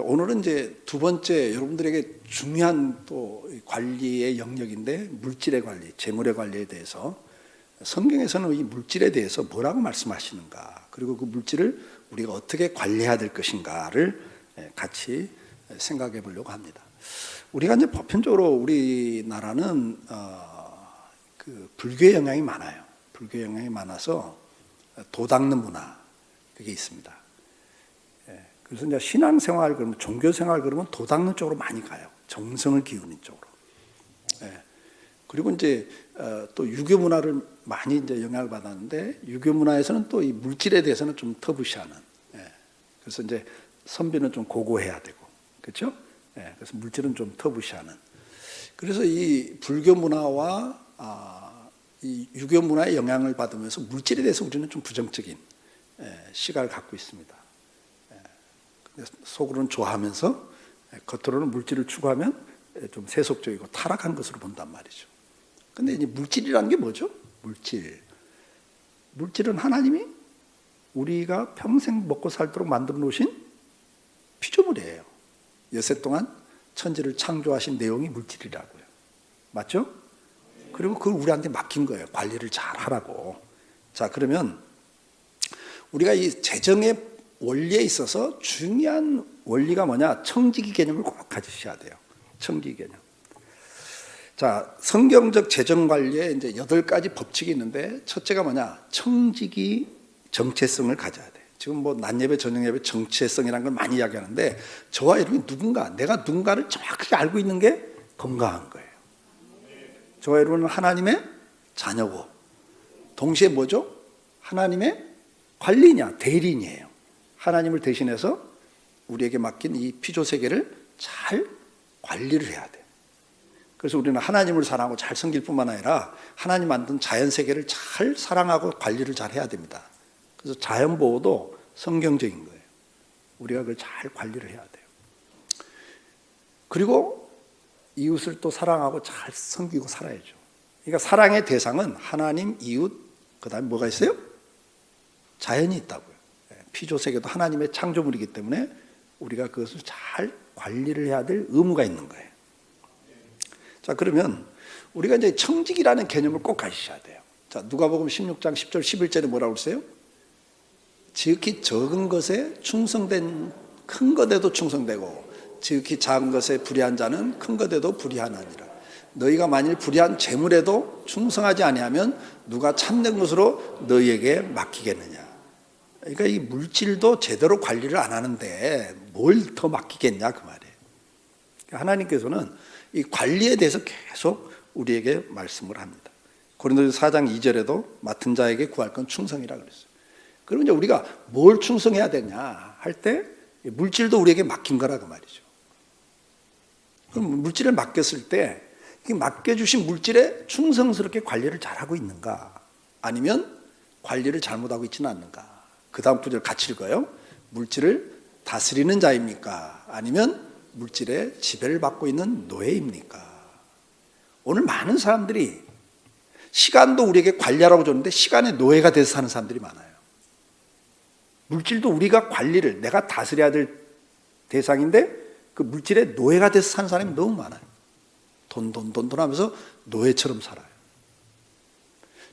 오늘은 이제 두 번째 여러분들에게 중요한 또 관리의 영역인데 물질의 관리, 재물의 관리에 대해서 성경에서는 이 물질에 대해서 뭐라고 말씀하시는가, 그리고 그 물질을 우리가 어떻게 관리해야 될 것인가를 같이 생각해 보려고 합니다. 우리가 이제 보편적으로 우리나라는 그 불교의 영향이 많아요. 불교의 영향이 많아서 도 닦는 문화, 그게 있습니다. 그래서 이제 신앙생활 그러면 종교생활 그러면 도 닦는 쪽으로 많이 가요. 정성을 기우는 쪽으로. 그리고 이제 또 유교 문화를 많이 이제 영향을 받았는데, 유교 문화에서는 또 이 물질에 대해서는 좀 터부시하는. 그래서 이제 선비는 좀 고고해야 되고, 그렇죠? 그래서 물질은 좀 터부시하는. 그래서 이 불교 문화와 이 유교 문화의 영향을 받으면서 물질에 대해서 우리는 좀 부정적인 시각을 갖고 있습니다. 속으로는 좋아하면서 겉으로는 물질을 추구하면 좀 세속적이고 타락한 것으로 본단 말이죠. 근데 이제 물질이라는 게 뭐죠? 물질은 하나님이 우리가 평생 먹고 살도록 만들어 놓으신 피조물이에요. 여세 동안 천지를 창조하신 내용이 물질이라고요. 맞죠? 그리고 그걸 우리한테 맡긴 거예요. 관리를 잘 하라고. 자, 그러면 우리가 이 재정의 원리에 있어서 중요한 원리가 뭐냐? 청지기 개념을 꼭 가지셔야 돼요. 청지기 개념. 자, 성경적 재정 관리에 이제 8가지 법칙이 있는데, 첫째가 뭐냐? 청지기 정체성을 가져야 돼. 지금 뭐 낮예배, 저녁예배 정체성이라는 걸 많이 이야기하는데, 저와 여러분이 내가 누군가를 정확하게 알고 있는 게 건강한 거예요. 저와 여러분은 하나님의 자녀고, 동시에 뭐죠? 하나님의 관리냐, 대리인이에요. 하나님을 대신해서 우리에게 맡긴 이 피조세계를 잘 관리를 해야 돼. 그래서 우리는 하나님을 사랑하고 잘 섬길 뿐만 아니라 하나님 만든 자연세계를 잘 사랑하고 관리를 잘 해야 됩니다. 그래서 자연보호도 성경적인 거예요. 우리가 그걸 잘 관리를 해야 돼요. 그리고 이웃을 또 사랑하고 잘 섬기고 살아야죠. 그러니까 사랑의 대상은 하나님, 이웃, 그 다음에 뭐가 있어요? 자연이 있다고요. 피조세계도 하나님의 창조물이기 때문에 우리가 그것을 잘 관리를 해야 될 의무가 있는 거예요. 자, 그러면 우리가 이제 청직이라는 개념을 꼭 가지셔야 돼요. 자, 누가복음 16장 10절 11절에 뭐라고 그랬어요? 지극히 적은 것에 충성된 큰 것에도 충성되고 지극히 작은 것에 불의한 자는 큰 것에도 불의하나니라. 너희가 만일 불의한 재물에도 충성하지 아니하면 누가 참된 것으로 너희에게 맡기겠느냐. 그러니까 이 물질도 제대로 관리를 안 하는데 뭘 더 맡기겠냐 그 말이에요. 하나님께서는 이 관리에 대해서 계속 우리에게 말씀을 합니다. 고린도서 4장 2절에도 맡은 자에게 구할 건 충성이라 그랬어요. 그러면 이제 우리가 뭘 충성해야 되냐 할 때 물질도 우리에게 맡긴 거라 그 말이죠. 그럼 물질을 맡겼을 때 맡겨주신 물질에 충성스럽게 관리를 잘하고 있는가, 아니면 관리를 잘못하고 있지는 않는가. 그 다음 구절 같이 읽어요. 물질을 다스리는 자입니까? 아니면 물질의 지배를 받고 있는 노예입니까? 오늘 많은 사람들이 시간도 우리에게 관리하라고 줬는데 시간의 노예가 돼서 사는 사람들이 많아요. 물질도 우리가 관리를, 내가 다스려야 될 대상인데 그 물질의 노예가 돼서 사는 사람이 너무 많아요. 돈 하면서 노예처럼 살아요.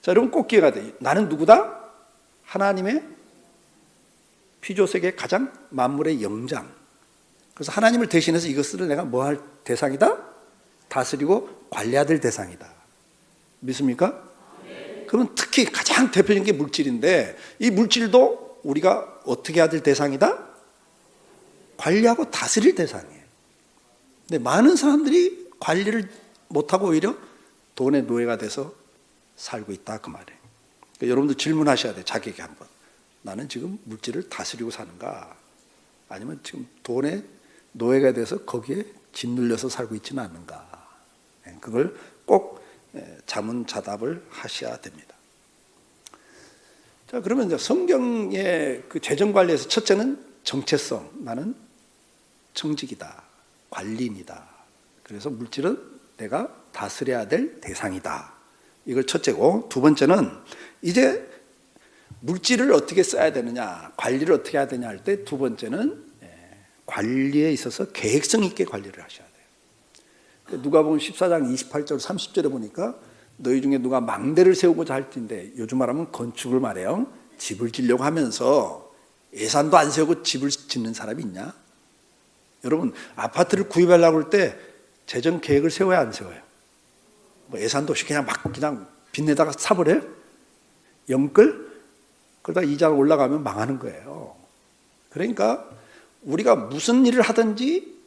자, 여러분 꼭 기회가 돼요. 나는 누구다? 하나님의 피조세계 가장 만물의 영장. 그래서 하나님을 대신해서 이것을 내가 뭐 할 대상이다? 다스리고 관리해야 될 대상이다. 믿습니까? 네. 그러면 특히 가장 대표적인 게 물질인데, 이 물질도 우리가 어떻게 해야 될 대상이다? 관리하고 다스릴 대상이에요. 근데 많은 사람들이 관리를 못하고 오히려 돈의 노예가 돼서 살고 있다 그 말이에요. 그러니까 여러분도 질문하셔야 돼요. 자기에게 한번. 나는 지금 물질을 다스리고 사는가, 아니면 지금 돈의 노예가 돼서 거기에 짓눌려서 살고 있지는 않는가. 그걸 꼭 자문자답을 하셔야 됩니다. 자, 그러면 이제 성경의 그 재정관리에서 첫째는 정체성. 나는 청직이다, 관리인이다. 그래서 물질은 내가 다스려야 될 대상이다. 이걸 첫째고, 두 번째는 이제 물질을 어떻게 써야 되느냐, 관리를 어떻게 해야 되냐 할 때 두 번째는 관리에 있어서 계획성 있게 관리를 하셔야 돼요. 누가복음 14장 28절 30절에 보니까 너희 중에 누가 망대를 세우고자 할 텐데, 요즘 말하면 건축을 말해요. 집을 지려고 하면서 예산도 안 세우고 집을 짓는 사람이 있냐? 여러분, 아파트를 구입하려고 할 때 재정 계획을 세워야 안 세워요? 뭐 예산도 없이 그냥 막 그냥 빚내다가 사버려요? 영끌? 그러다 이자가 올라가면 망하는 거예요. 그러니까 우리가 무슨 일을 하든지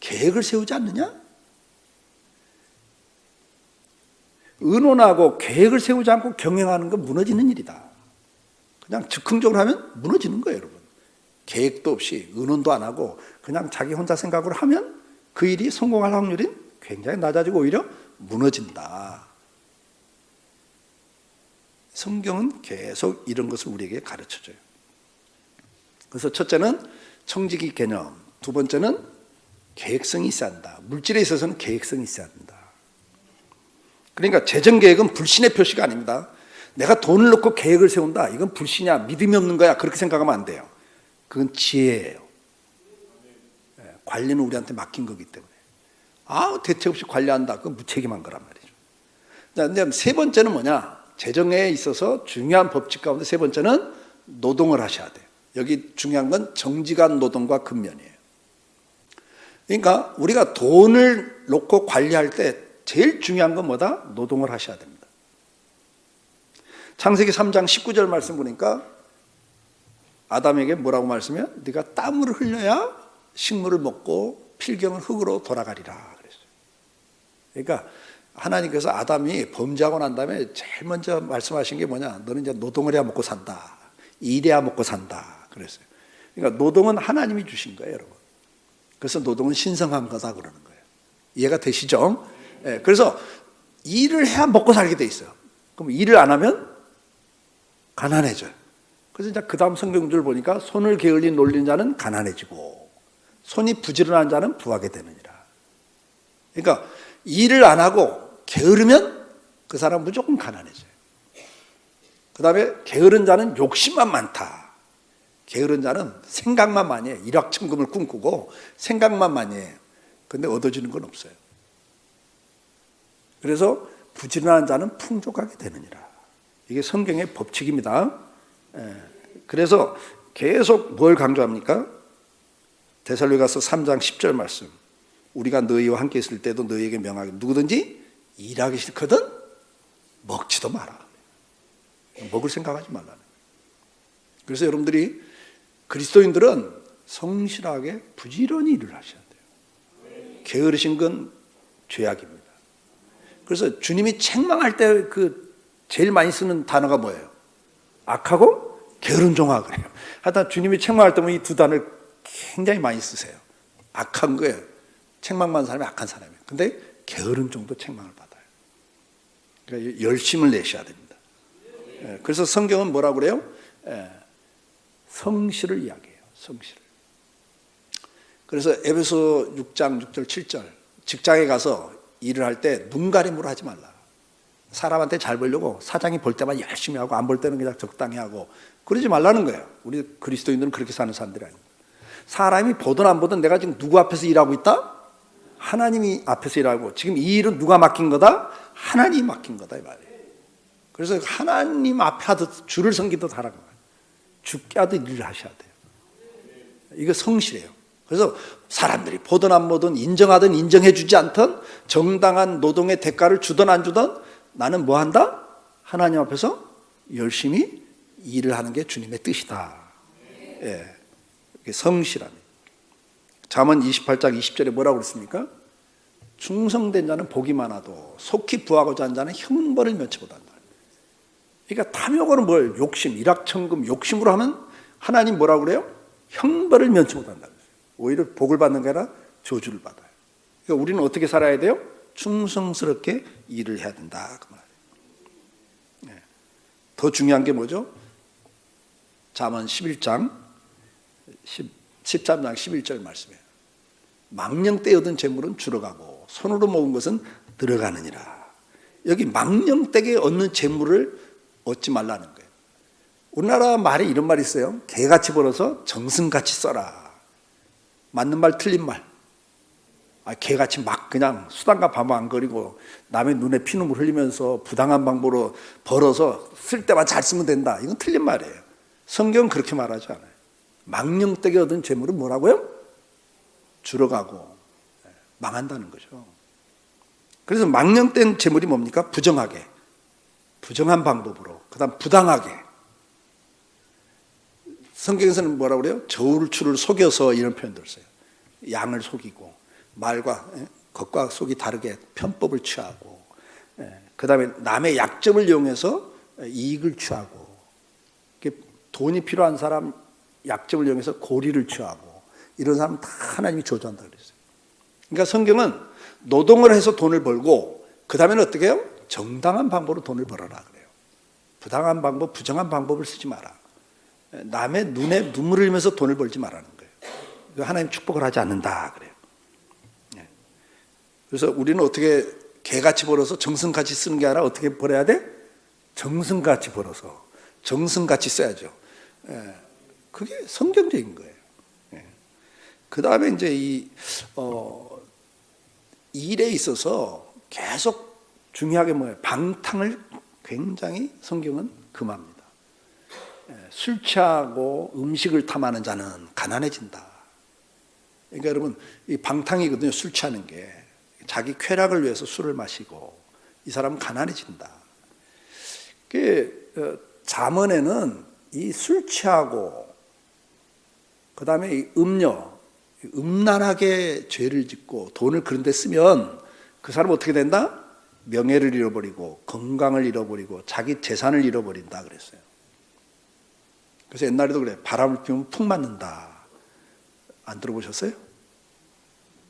계획을 세우지 않느냐? 의논하고 계획을 세우지 않고 경영하는 건 무너지는 일이다. 그냥 즉흥적으로 하면 무너지는 거예요, 여러분. 계획도 없이 의논도 안 하고 그냥 자기 혼자 생각으로 하면 그 일이 성공할 확률이 굉장히 낮아지고 오히려 무너진다. 성경은 계속 이런 것을 우리에게 가르쳐줘요. 그래서 첫째는 청지기 개념, 두 번째는 계획성이 있어야 한다. 물질에 있어서는 계획성이 있어야 한다. 그러니까 재정계획은 불신의 표시가 아닙니다. 내가 돈을 넣고 계획을 세운다, 이건 불신이야, 믿음이 없는 거야, 그렇게 생각하면 안 돼요. 그건 지혜예요. 관리는 우리한테 맡긴 거기 때문에 대책 없이 관리한다, 그건 무책임한 거란 말이죠. 근데 세 번째는 뭐냐? 재정에 있어서 중요한 법칙 가운데 세 번째는 노동을 하셔야 돼요. 여기 중요한 건 정직한 노동과 근면이에요. 그러니까 우리가 돈을 놓고 관리할 때 제일 중요한 건 뭐다? 노동을 하셔야 됩니다. 창세기 3장 19절 말씀 보니까 아담에게 뭐라고 말씀해요? 네가 땀을 흘려야 식물을 먹고 필경은 흙으로 돌아가리라 그랬어요. 그러니까 하나님께서 아담이 범죄하고 난 다음에 제일 먼저 말씀하신 게 뭐냐? 너는 이제 노동을 해야 먹고 산다. 일해야 먹고 산다 그랬어요. 그러니까 노동은 하나님이 주신 거예요, 여러분. 그래서 노동은 신성한 거다 그러는 거예요. 이해가 되시죠? 네, 그래서 일을 해야 먹고 살게 돼 있어요. 그럼 일을 안 하면 가난해져요. 그래서 이제 그 다음 성경줄 보니까 손을 게을리 놀리는 자는 가난해지고 손이 부지런한 자는 부하게 되느니라. 그러니까 일을 안 하고 게으르면 그 사람 무조건 가난해져요. 그 다음에 게으른 자는 욕심만 많다. 게으른 자는 생각만 많이 해요. 일확천금을 꿈꾸고 생각만 많이 해요. 근데 얻어지는 건 없어요. 그래서 부지런한 자는 풍족하게 되느니라. 이게 성경의 법칙입니다. 그래서 계속 뭘 강조합니까? 데살로니가서 3장 10절 말씀. 우리가 너희와 함께 있을 때도 너희에게 명하게 누구든지 일하기 싫거든 먹지도 마라. 먹을 생각하지 말라는 거예요. 그래서 여러분들이 그리스도인들은 성실하게 부지런히 일을 하셔야 돼요. 게으르신 건 죄악입니다. 그래서 주님이 책망할 때 그 제일 많이 쓰는 단어가 뭐예요? 악하고 게으른 종아 그래요. 하여튼 주님이 책망할 때면 이 두 단어를 굉장히 많이 쓰세요. 악한 거예요. 책망받는 사람이 악한 사람이에요. 근데 게으른 종도 책망을 받아요. 그러니까 열심을 내셔야 됩니다. 그래서 성경은 뭐라고 그래요? 성실을 이야기해요. 성실을. 그래서 에베소 6장 6절 7절 직장에 가서 일을 할 때 눈가림으로 하지 말라. 사람한테 잘 보려고 사장이 볼 때만 열심히 하고 안 볼 때는 그냥 적당히 하고 그러지 말라는 거예요. 우리 그리스도인들은 그렇게 사는 사람들이 아닙니다. 사람이 보든 안 보든 내가 지금 누구 앞에서 일하고 있다? 하나님이 앞에서 일하고 지금 이 일은 누가 맡긴 거다? 하나님이 맡긴 거다 이 말이에요. 그래서 하나님 앞에 하듯 주를 섬기듯 하라는 거예요. 죽게 하듯 일을 하셔야 돼요. 이거 성실해요. 그래서 사람들이 보든 안 보든 인정하든 인정해 주지 않든 정당한 노동의 대가를 주든 안 주든 나는 뭐 한다? 하나님 앞에서 열심히 일을 하는 게 주님의 뜻이다. 예. 성실함이. 잠언 28장 20절에 뭐라고 그랬습니까? 충성된 자는 복이 많아도 속히 부하고자 하는 자는 형벌을 면치 못한다. 그러니까 탐욕은 뭘? 욕심, 일확천금, 욕심으로 하면 하나님 뭐라고 그래요? 형벌을 면치 못한다. 오히려 복을 받는 게 아니라 저주를 받아요. 그러니까 우리는 어떻게 살아야 돼요? 충성스럽게 일을 해야 된다. 그 말이에요. 더 중요한 게 뭐죠? 잠언 11장 13장 11절 말씀이에요. 망령때 얻은 재물은 줄어가고 손으로 모은 것은 들어가느니라. 여기 망령때에 얻는 재물을 얻지 말라는 거예요. 우리나라 말에 이런 말이 있어요. 개같이 벌어서 정승같이 써라. 맞는 말 틀린 말, 개같이 막 그냥 수단과 반항거리고 남의 눈에 피눈물 흘리면서 부당한 방법으로 벌어서 쓸 때만 잘 쓰면 된다, 이건 틀린 말이에요. 성경은 그렇게 말하지 않아요. 망령되게 얻은 재물은 뭐라고요? 줄어가고 망한다는 거죠. 그래서 망령된 재물이 뭡니까? 부정하게, 부정한 방법으로, 그 다음 부당하게. 성경에서는 뭐라고 그래요? 저울추를 속여서, 이런 표현들을 써요. 양을 속이고, 말과 겉과 속이 다르게 편법을 취하고, 그 다음에 남의 약점을 이용해서 이익을 취하고, 돈이 필요한 사람 약점을 이용해서 고리를 취하고, 이런 사람은 다 하나님이 저주한다 그랬어요. 그러니까 성경은 노동을 해서 돈을 벌고, 그 다음에는 어떻게 해요? 정당한 방법으로 돈을 벌어라 그래요. 부당한 방법, 부정한 방법을 쓰지 마라. 남의 눈에 눈물을 흘리면서 돈을 벌지 말라는 거예요. 하나님 축복을 하지 않는다 그래요. 그래서 우리는 어떻게 개같이 벌어서 정성같이 쓰는 게 아니라 어떻게 벌어야 돼? 정성같이 벌어서 정성같이 써야죠. 그게 성경적인 거예요. 그 다음에 이제 이 일에 있어서 계속 중요하게 뭐예요? 방탕을 굉장히 성경은 금합니다. 술 취하고 음식을 탐하는 자는 가난해진다. 그러니까 여러분, 이 방탕이거든요. 술 취하는 게 자기 쾌락을 위해서 술을 마시고, 이 사람은 가난해진다. 잠언에는 이 술 취하고 그 다음에 이 음료, 음란하게 죄를 짓고 돈을 그런 데 쓰면 그 사람은 어떻게 된다? 명예를 잃어버리고 건강을 잃어버리고 자기 재산을 잃어버린다 그랬어요. 그래서 옛날에도 그래, 바람을 피우면 풍 맞는다. 안 들어보셨어요?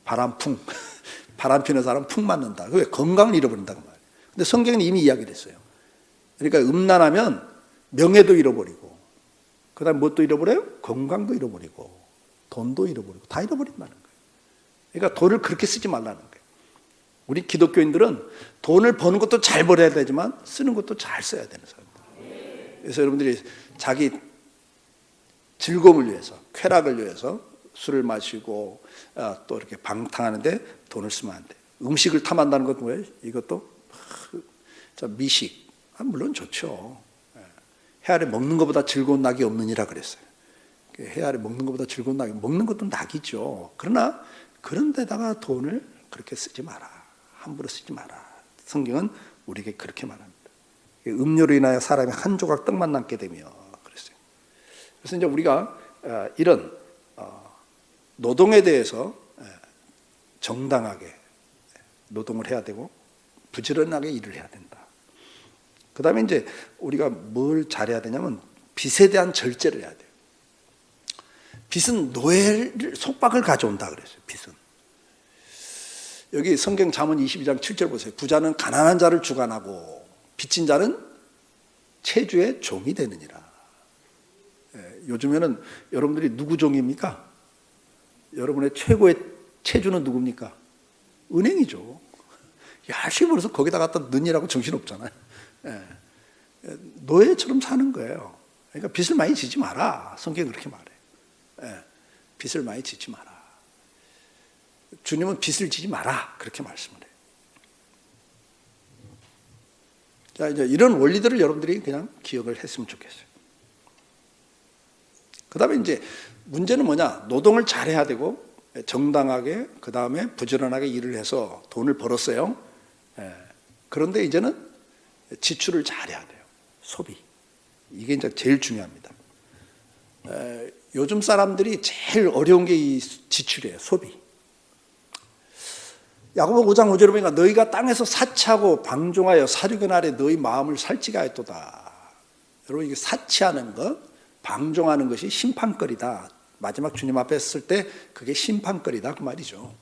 바람풍. 바람 피는 사람은 풍 맞는다. 왜? 건강을 잃어버린다고 말이에요. 근데 성경은 이미 이야기를 했어요. 그러니까 음란하면 명예도 잃어버리고, 그 다음에 무엇도 잃어버려요? 건강도 잃어버리고 돈도 잃어버리고 다 잃어버린다는 거예요. 그러니까 돈을 그렇게 쓰지 말라는 거예요. 우리 기독교인들은 돈을 버는 것도 잘 벌어야 되지만 쓰는 것도 잘 써야 되는 사람들. 그래서 여러분들이 자기 즐거움을 위해서, 쾌락을 위해서 술을 마시고 또 이렇게 방탕하는데 돈을 쓰면 안 돼요. 음식을 탐한다는 건 뭐예요? 이것도 미식, 물론 좋죠. 해 아래 먹는 것보다 즐거운 낙이 없느니라 그랬어요. 해 아래 먹는 것보다 즐거운 낙이, 먹는 것도 낙이죠. 그러나 그런 데다가 돈을 그렇게 쓰지 마라. 함부로 쓰지 마라. 성경은 우리에게 그렇게 말합니다. 음료로 인하여 사람이 한 조각 떡만 남게 되며 그랬어요. 그래서 이제 우리가 이런 노동에 대해서 정당하게 노동을 해야 되고 부지런하게 일을 해야 된다. 그 다음에 이제 우리가 뭘 잘해야 되냐면 빚에 대한 절제를 해야 돼요. 빚은 노예를, 속박을 가져온다 그랬어요. 빚은. 여기 성경 잠언 22장 7절 보세요. 부자는 가난한 자를 주관하고 빚진 자는 체주의 종이 되느니라. 요즘에는 여러분들이 누구 종입니까? 여러분의 최고의 체주는 누굽니까? 은행이죠. 열심히 벌어서 거기다 갖다 넣으라고 정신없잖아요. 노예처럼 사는 거예요. 그러니까 빚을 많이 지지 마라. 성경이 그렇게 말해요. 빚을 많이 지지 마라. 주님은 빚을 지지 마라. 그렇게 말씀을 해요. 자, 이제 이런 원리들을 여러분들이 그냥 기억을 했으면 좋겠어요. 그 다음에 이제 문제는 뭐냐? 노동을 잘해야 되고 정당하게, 그 다음에 부지런하게 일을 해서 돈을 벌었어요. 그런데 이제는 지출을 잘해야 돼요. 소비. 이게 이제 제일 중요합니다. 요즘 사람들이 제일 어려운 게 이 지출이에요. 소비. 야고보 5장 5절에 보니까 너희가 땅에서 사치하고 방종하여 사륙의 날에 너희 마음을 살찌게 하였도다. 여러분, 이게 사치하는 것, 방종하는 것이 심판거리다. 마지막 주님 앞에 섰을 때 그게 심판거리다 그 말이죠.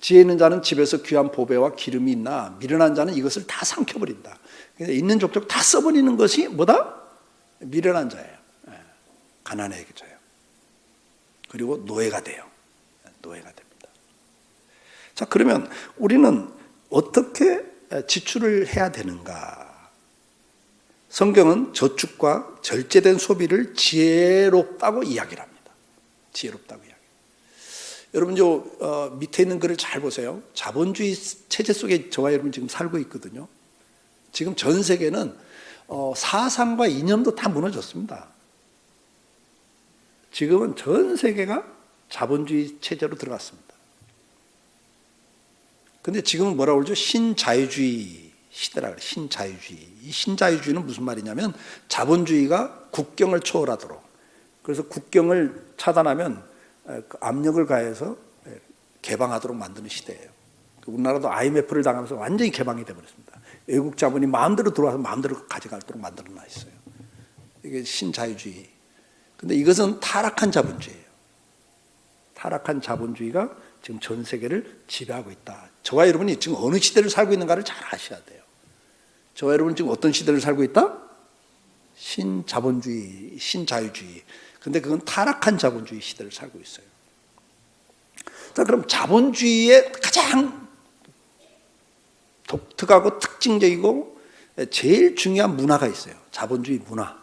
지혜 있는 자는 집에서 귀한 보배와 기름이 있나 미련한 자는 이것을 다 삼켜버린다. 있는 족족 다 써버리는 것이 뭐다? 미련한 자예요. 가난해져요. 그리고 노예가 돼요. 노예가 됩니다. 자, 그러면 우리는 어떻게 지출을 해야 되는가? 성경은 저축과 절제된 소비를 지혜롭다고 이야기를 합니다. 지혜롭다고 이야기해요. 여러분 저 밑에 있는 글을 잘 보세요. 자본주의 체제 속에 저와 여러분 지금 살고 있거든요. 지금 전 세계는 사상과 이념도 다 무너졌습니다. 지금은 전 세계가 자본주의 체제로 들어갔습니다. 근데 지금은 뭐라고 그러죠? 신자유주의 시대라 그래요. 신자유주의. 이 신자유주의는 무슨 말이냐면 자본주의가 국경을 초월하도록, 그래서 국경을 차단하면 압력을 가해서 개방하도록 만드는 시대예요. 우리나라도 IMF를 당하면서 완전히 개방이 되어버렸습니다. 외국 자본이 마음대로 들어와서 마음대로 가져가도록 만들어놔 있어요. 이게 신자유주의. 근데 이것은 타락한 자본주의예요. 타락한 자본주의가 지금 전 세계를 지배하고 있다. 저와 여러분이 지금 어느 시대를 살고 있는가를 잘 아셔야 돼요. 저와 여러분은 지금 어떤 시대를 살고 있다? 신자본주의, 신자유주의. 근데 그건 타락한 자본주의 시대를 살고 있어요. 자, 그럼 자본주의의 가장 독특하고 특징적이고 제일 중요한 문화가 있어요. 자본주의 문화.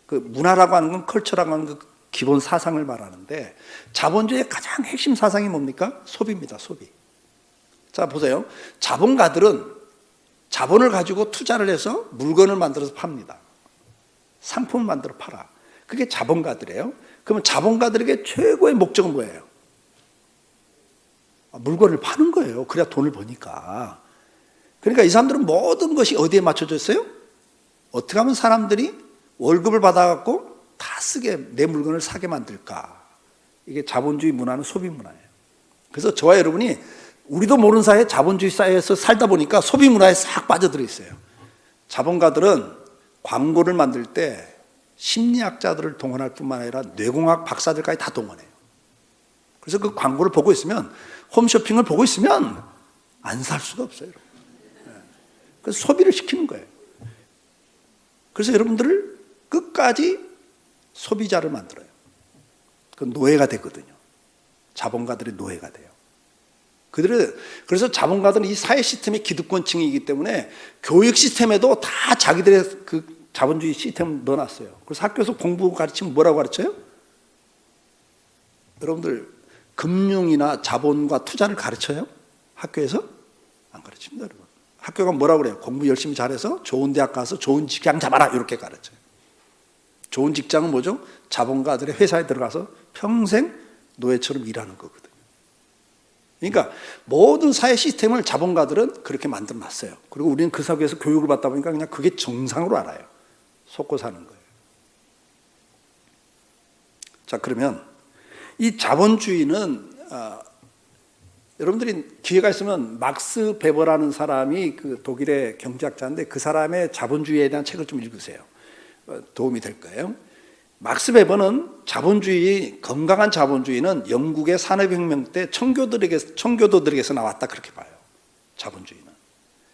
그 문화라고 하는 건 컬처라고 하는 그 기본 사상을 말하는데, 자본주의의 가장 핵심 사상이 뭡니까? 소비입니다. 소비. 자, 보세요. 자본가들은 자본을 가지고 투자를 해서 물건을 만들어서 팝니다. 상품을 만들어 팔아. 그게 자본가들이에요. 그러면 자본가들에게 최고의 목적은 뭐예요? 물건을 파는 거예요. 그래야 돈을 버니까. 그러니까 이 사람들은 모든 것이 어디에 맞춰져 있어요? 어떻게 하면 사람들이 월급을 받아갖고 다 쓰게, 내 물건을 사게 만들까? 이게 자본주의 문화는 소비 문화예요. 그래서 저와 여러분이 우리도 모르는 사이에 자본주의 사회에서 살다 보니까 소비 문화에 싹 빠져들어 있어요. 자본가들은 광고를 만들 때 심리학자들을 동원할 뿐만 아니라 뇌공학 박사들까지 다 동원해요. 그래서 그 광고를 보고 있으면, 홈쇼핑을 보고 있으면 안 살 수가 없어요. 그래서 소비를 시키는 거예요. 그래서 여러분들을 끝까지 소비자를 만들어요. 그 노예가 되거든요. 자본가들의 노예가 돼요. 그래서 자본가들은 이 사회 시스템의 기득권층이기 때문에 교육 시스템에도 다 자기들의 그 자본주의 시스템을 넣어놨어요. 그래서 학교에서 공부 가르치면 뭐라고 가르쳐요? 여러분들 금융이나 자본과 투자를 가르쳐요? 학교에서? 안 가르칩니다, 여러분. 학교가 뭐라고 그래요? 공부 열심히 잘해서 좋은 대학 가서 좋은 직장 잡아라, 이렇게 가르쳐요. 좋은 직장은 뭐죠? 자본가들의 회사에 들어가서 평생 노예처럼 일하는 거거든요. 그러니까 모든 사회 시스템을 자본가들은 그렇게 만들어 놨어요. 그리고 우리는 그 사회에서 교육을 받다 보니까 그냥 그게 정상으로 알아요. 속고 사는 거예요. 자, 그러면 이 자본주의는 여러분들이 기회가 있으면 막스 베버라는 사람이 그 독일의 경제학자인데, 그 사람의 자본주의에 대한 책을 좀 읽으세요. 도움이 될 거예요. 막스 베버는 자본주의, 건강한 자본주의는 영국의 산업혁명 때 청교도들에게서 나왔다, 그렇게 봐요. 자본주의는.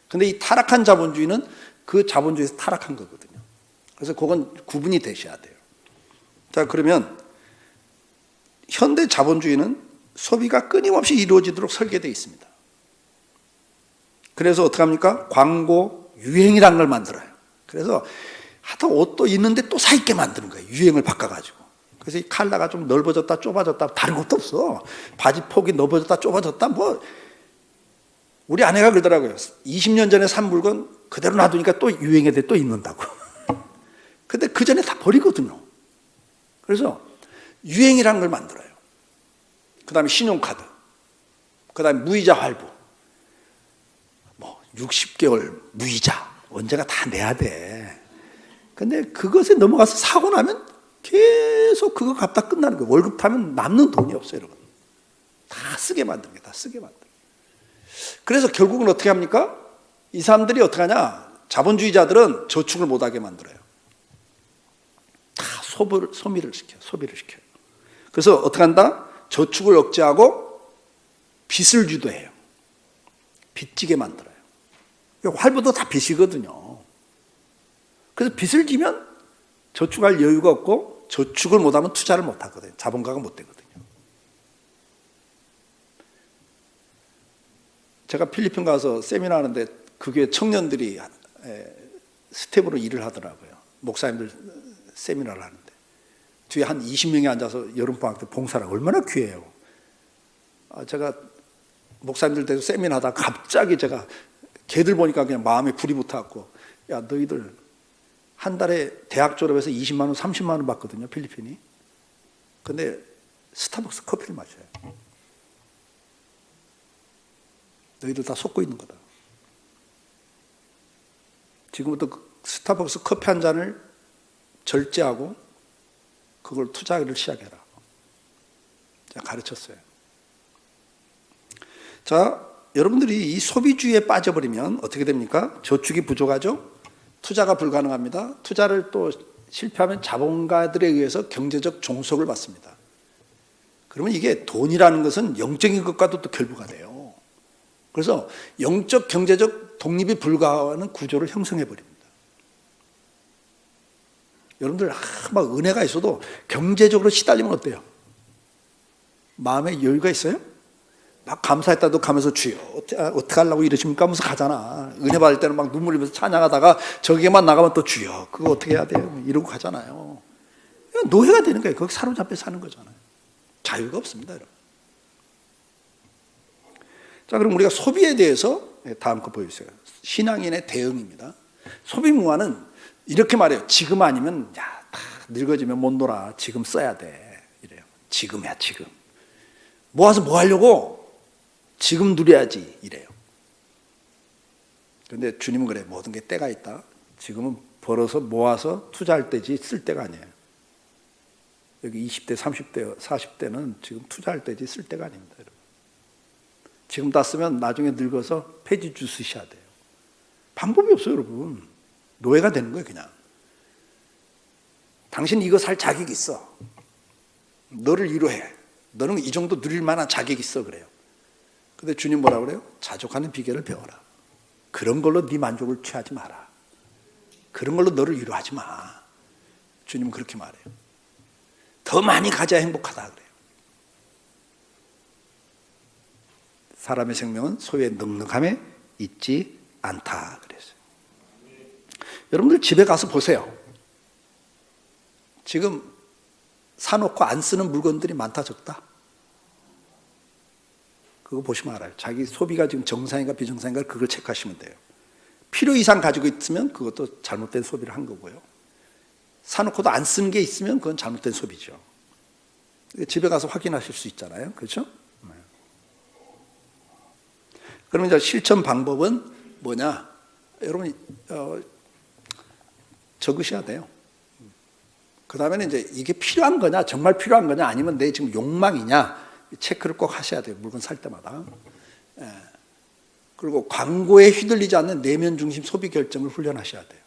근데 이 타락한 자본주의는 그 자본주의에서 타락한 거거든요. 그래서 그건 구분이 되셔야 돼요. 자, 그러면 현대 자본주의는 소비가 끊임없이 이루어지도록 설계되어 있습니다. 그래서 어떻게 합니까? 광고 유행이라는 걸 만들어요. 그래서 하여튼 옷도 있는데 또 사 입게 만드는 거예요. 유행을 바꿔가지고. 그래서 이 칼라가 좀 넓어졌다 좁아졌다 다른 것도 없어. 바지 폭이 넓어졌다 좁아졌다 뭐. 우리 아내가 그러더라고요. 20년 전에 산 물건 그대로 놔두니까 또 유행에 대해 또 입는다고. 근데 그 전에 다 버리거든요. 그래서 유행이라는 걸 만들어요. 그 다음에 신용카드, 그 다음에 무이자 할부, 뭐 60개월 무이자, 언제가 다 내야 돼. 근데 그것에 넘어가서 사고 나면 계속 그거 갚다 끝나는 거예요. 월급 타면 남는 돈이 없어요, 여러분. 다 쓰게 만드는 거예요. 다 쓰게 만드는 거예요. 그래서 결국은 어떻게 합니까? 이 사람들이 어떻게 하냐? 자본주의자들은 저축을 못하게 만들어요. 다 소비를 시켜요. 그래서 어떻게 한다? 저축을 억제하고 빚을 유도해요. 빚지게 만들어요. 할부도 다 빚이거든요. 그래서 빚을 지면 저축할 여유가 없고, 저축을 못하면 투자를 못하거든요. 자본가가 못 되거든요. 제가 필리핀 가서 세미나 하는데 그게 청년들이 스텝으로 일을 하더라고요. 목사님들 세미나를 하는데 뒤에 한 20명이 앉아서 여름방학 때 봉사를 얼마나 귀해요. 제가 목사님들 대해서 세미나하다가 갑자기 제가 걔들 보니까 그냥 마음에 불이 붙어갖고, 야, 너희들 한 달에 대학 졸업해서 20만 원, 30만 원 받거든요, 필리핀이. 근데 스타벅스 커피를 마셔요. 너희들 다 속고 있는 거다. 지금부터 그 스타벅스 커피 한 잔을 절제하고 그걸 투자를 시작해라. 제가 가르쳤어요. 자, 여러분들이 이 소비주의에 빠져버리면 어떻게 됩니까? 저축이 부족하죠? 투자가 불가능합니다. 투자를 또 실패하면 자본가들에 의해서 경제적 종속을 받습니다. 그러면 이게 돈이라는 것은 영적인 것과도 또 결부가 돼요. 그래서 영적 경제적 독립이 불가하는 구조를 형성해 버립니다. 여러분들 막 은혜가 있어도 경제적으로 시달리면 어때요? 마음에 여유가 있어요? 막 감사했다도 가면서 주여 어떻게 하려고 이러십니까? 하면서 가잖아. 은혜 받을 때는 막 눈물 흘리면서 찬양하다가 저기에만 나가면 또 주여 그거 어떻게 해야 돼요? 이러고 가잖아요. 노예가 되는 거예요. 거기 사로잡혀 사는 거잖아요. 자유가 없습니다, 여러분. 자, 그럼 우리가 소비에 대해서 다음 거 보여주세요. 신앙인의 대응입니다. 소비무화는 이렇게 말해요. 지금 아니면 야, 다 늙어지면 못 놀아. 지금 써야 돼. 이래요. 지금이야, 지금. 모아서 뭐 하려고? 지금 누려야지. 이래요. 그런데 주님은 그래. 모든 게 때가 있다. 지금은 벌어서 모아서 투자할 때지 쓸 때가 아니에요. 여기 20대, 30대, 40대는 지금 투자할 때지 쓸 때가 아닙니다, 여러분. 지금 다 쓰면 나중에 늙어서 폐지 주스셔야 돼요. 방법이 없어요, 여러분. 노예가 되는 거예요, 그냥. 당신 이거 살 자격이 있어. 너를 위로해. 너는 이 정도 누릴 만한 자격이 있어, 그래요. 근데 주님 뭐라 그래요? 자족하는 비결을 배워라. 그런 걸로 네 만족을 취하지 마라. 그런 걸로 너를 위로하지 마. 주님은 그렇게 말해요. 더 많이 가져야 행복하다 그래요. 사람의 생명은 소유의 넉넉함에 있지 않다 그랬어요. 여러분들 집에 가서 보세요. 지금 사놓고 안 쓰는 물건들이 많다 적다? 그거 보시면 알아요. 자기 소비가 지금 정상인가 비정상인가 그걸 체크하시면 돼요. 필요 이상 가지고 있으면 그것도 잘못된 소비를 한 거고요. 사놓고도 안 쓰는 게 있으면 그건 잘못된 소비죠. 집에 가서 확인하실 수 있잖아요. 그렇죠? 그러면 이제 실천 방법은 뭐냐? 여러분 적으셔야 돼요. 그 다음에는 이제 이게 필요한 거냐, 정말 필요한 거냐, 아니면 내 지금 욕망이냐 체크를 꼭 하셔야 돼요. 물건 살 때마다. 그리고 광고에 휘둘리지 않는 내면 중심 소비 결정을 훈련하셔야 돼요.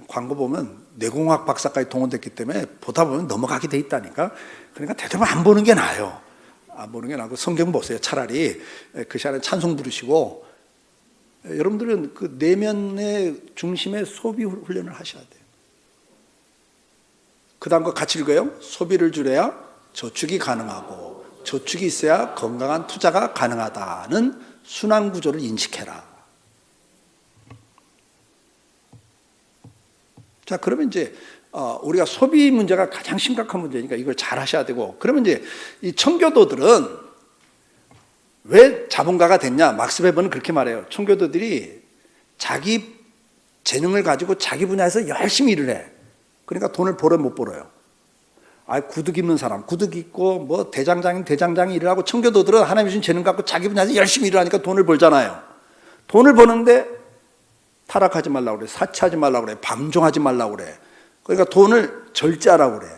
광고 보면 뇌공학 박사까지 동원됐기 때문에 보다 보면 넘어가게 돼 있다니까. 그러니까 되도록 안 보는 게 나아요. 안 보는 게 나고 성경 보세요. 차라리 그 시간에 찬송 부르시고 여러분들은 그 내면의 중심의 소비 훈련을 하셔야 돼요. 그 다음 거 같이 읽어요. 소비를 줄여야 저축이 가능하고 저축이 있어야 건강한 투자가 가능하다는 순환 구조를 인식해라. 자, 그러면 이제 우리가 소비 문제가 가장 심각한 문제니까 이걸 잘 하셔야 되고, 그러면 이제 이 청교도들은 왜 자본가가 됐냐? 막스 베버는 그렇게 말해요. 청교도들이 자기 재능을 가지고 자기 분야에서 열심히 일을 해. 그러니까 돈을 벌어 못 벌어요. 구두 입는 사람, 구두 입고 뭐 대장장이 일을 하고, 청교도들은 하나님이 주신 재능 갖고 자기 분야에서 열심히 일을 하니까 돈을 벌잖아요. 돈을 버는데 타락하지 말라고 그래, 사치하지 말라고 그래, 방종하지 말라고 그래. 그러니까 돈을 절제하라고 그래.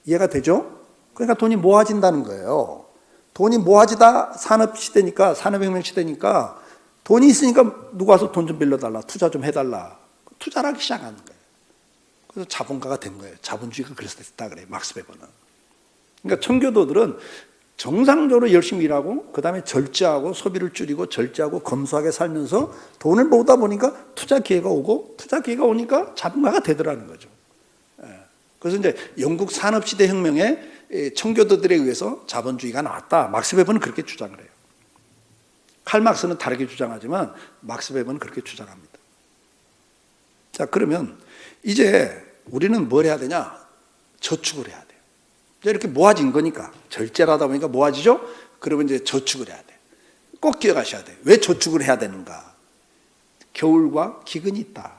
이해가 되죠? 그러니까 돈이 모아진다는 거예요. 돈이 모아지다 산업시대니까, 산업혁명 시대니까 돈이 있으니까 누가 와서 돈 좀 빌려달라, 투자 좀 해달라. 투자를 하기 시작하는 거예요. 그래서 자본가가 된 거예요. 자본주의가 그래서 됐다 그래요, 막스 베버는. 그러니까 청교도들은 정상적으로 열심히 일하고, 그 다음에 절제하고, 소비를 줄이고, 절제하고, 검소하게 살면서 돈을 모으다 보니까 투자 기회가 오고, 투자 기회가 오니까 자본가가 되더라는 거죠. 그래서 이제 영국 산업시대 혁명에 청교도들에 의해서 자본주의가 나왔다. 막스 베버는 그렇게 주장을 해요. 칼 막스는 다르게 주장하지만 막스 베버는 그렇게 주장합니다. 자, 그러면 이제 우리는 뭘 해야 되냐? 저축을 해야 돼요. 이렇게 모아진 거니까, 절제를 하다 보니까 모아지죠? 그러면 이제 저축을 해야 돼. 꼭 기억하셔야 돼. 왜 저축을 해야 되는가? 겨울과 기근이 있다.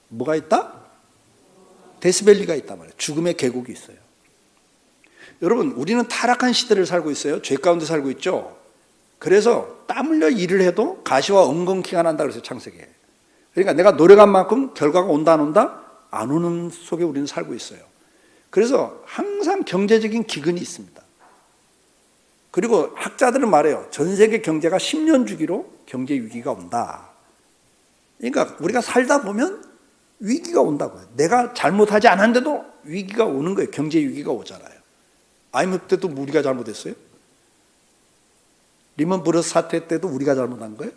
뭐가 있다? 데스밸리가 있단 말이에요. 죽음의 계곡이 있어요. 여러분, 우리는 타락한 시대를 살고 있어요. 죄 가운데 살고 있죠. 그래서 땀 흘려 일을 해도 가시와 엉겅퀴가 난다 그래서 창세기에. 그러니까 내가 노력한 만큼 결과가 온다 안 온다? 안 오는 속에 우리는 살고 있어요. 그래서 항상 경제적인 기근이 있습니다. 그리고 학자들은 말해요. 전 세계 경제가 10년 주기로 경제 위기가 온다. 그러니까 우리가 살다 보면 위기가 온다고요. 내가 잘못하지 않았는데도 위기가 오는 거예요. 경제 위기가 오잖아요. IMF 때도 우리가 잘못했어요? 리먼 브러스 사태 때도 우리가 잘못한 거예요?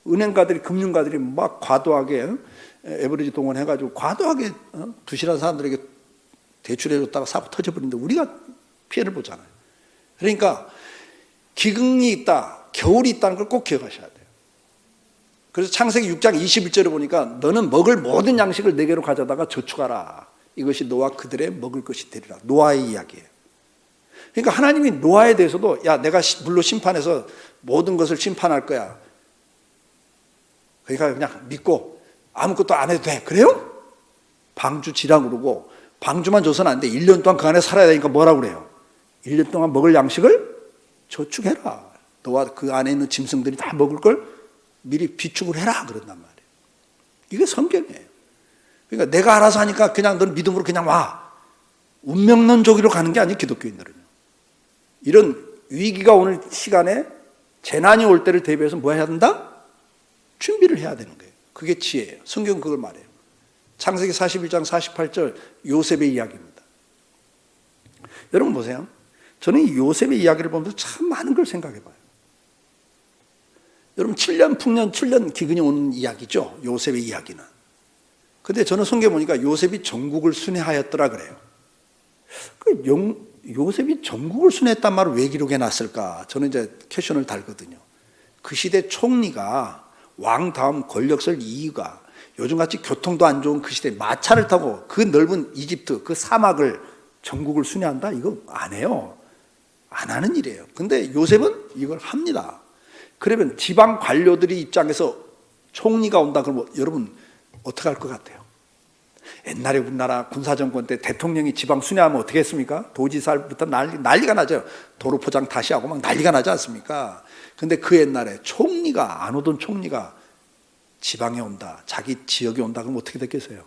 은행가들이, 금융가들이 막 과도하게 에버리지 동원해가지고 과도하게 부실한 사람들에게 대출해줬다가 사고 터져버리는데 우리가 피해를 보잖아요. 그러니까 기근이 있다, 겨울이 있다는 걸 꼭 기억하셔야 돼요. 그래서 창세기 6장 21절에 보니까 너는 먹을 모든 양식을 내게로 가져다가 저축하라. 이것이 너와 그들의 먹을 것이 되리라. 노아의 이야기예요. 그러니까 하나님이 노아에 대해서도 야, 내가 물로 심판해서 모든 것을 심판할 거야. 그러니까 그냥 믿고 아무것도 안 해도 돼. 그래요? 방주 지라 그러고 방주만 줘서는 안 돼. 1년 동안 그 안에 살아야 되니까 뭐라고 그래요? 1년 동안 먹을 양식을 저축해라. 너와 그 안에 있는 짐승들이 다 먹을 걸 미리 비축을 해라. 그런단 말이에요. 이게 성경이에요. 그러니까 내가 알아서 하니까 그냥 넌 믿음으로 그냥 와. 운명론적으로 가는 게 아니에요. 기독교인들은요. 이런 위기가 오는 시간에 재난이 올 때를 대비해서 뭐 해야 된다? 준비를 해야 되는 거예요. 그게 지혜예요. 성경은 그걸 말해요. 창세기 41장 48절 요셉의 이야기입니다. 여러분 보세요. 저는 이 요셉의 이야기를 보면서 참 많은 걸 생각해 봐요. 여러분 7년 풍년 7년 기근이 오는 이야기죠. 요셉의 이야기는. 근데 저는 성경에 보니까 요셉이 전국을 순회하였더라 그래요. 요셉이 전국을 순회했단 말을 왜 기록해 놨을까? 저는 이제 퀘션을 달거든요. 그 시대 총리가 왕 다음 권력설 이유가 요즘같이 교통도 안 좋은 그 시대에 마차를 타고 그 넓은 이집트 그 사막을 전국을 순회한다? 이거 안 해요. 안 하는 일이에요. 근데 요셉은 이걸 합니다. 그러면 지방 관료들이 입장에서 총리가 온다 그러면 여러분 어떻게 할 것 같아요? 옛날에 우리나라 군사정권 때 대통령이 지방 순회하면 어떻게 했습니까? 도지사부터 난리가 나죠. 도로 포장 다시 하고 막 난리가 나지 않습니까? 근데 그 옛날에 총리가 안 오던 총리가 지방에 온다, 자기 지역에 온다 그러면 어떻게 됐겠어요?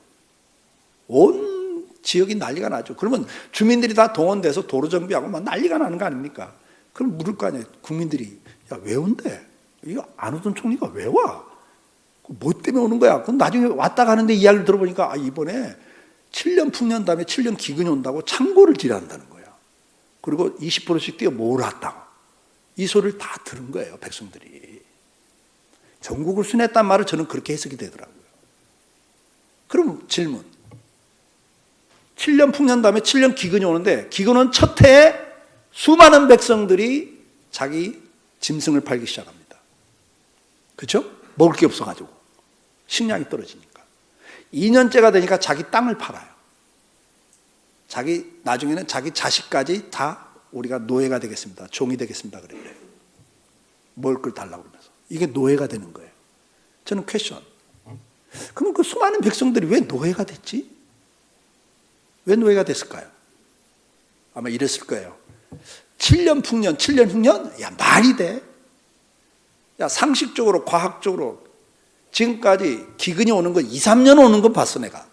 온 지역이 난리가 나죠. 그러면 주민들이 다 동원돼서 도로 정비하고 막 난리가 나는 거 아닙니까? 그럼 물을 거 아니에요. 국민들이 야, 왜 온대? 이거 안 오던 총리가 왜 와? 뭐 때문에 오는 거야? 그럼 나중에 왔다 가는데 이야기를 들어보니까 이번에 7년 풍년 다음에 7년 기근이 온다고 창고를 지른다는 거야. 그리고 20%씩 뛰어 몰았다고. 이 소리를 다 들은 거예요, 백성들이. 전국을 순회했단 말을 저는 그렇게 해석이 되더라고요. 그럼 질문. 7년 풍년 다음에 7년 기근이 오는데 기근은 첫 해에 수많은 백성들이 자기 짐승을 팔기 시작합니다. 그렇죠? 먹을 게 없어가지고 식량이 떨어지니까 2년째가 되니까 자기 땅을 팔아요. 나중에는 자기 자식까지 다 우리가 노예가 되겠습니다. 종이 되겠습니다. 그랬대요. 먹을 걸 달라고 그러면서 이게 노예가 되는 거예요. 저는 퀘션. 그럼 그 수많은 백성들이 왜 노예가 됐지? 왜 노예가 됐을까요? 아마 이랬을 거예요. 7년 풍년, 7년 흉년? 야, 말이 돼? 야, 상식적으로, 과학적으로 지금까지 기근이 오는 거 2, 3년 오는 거 봤어, 내가.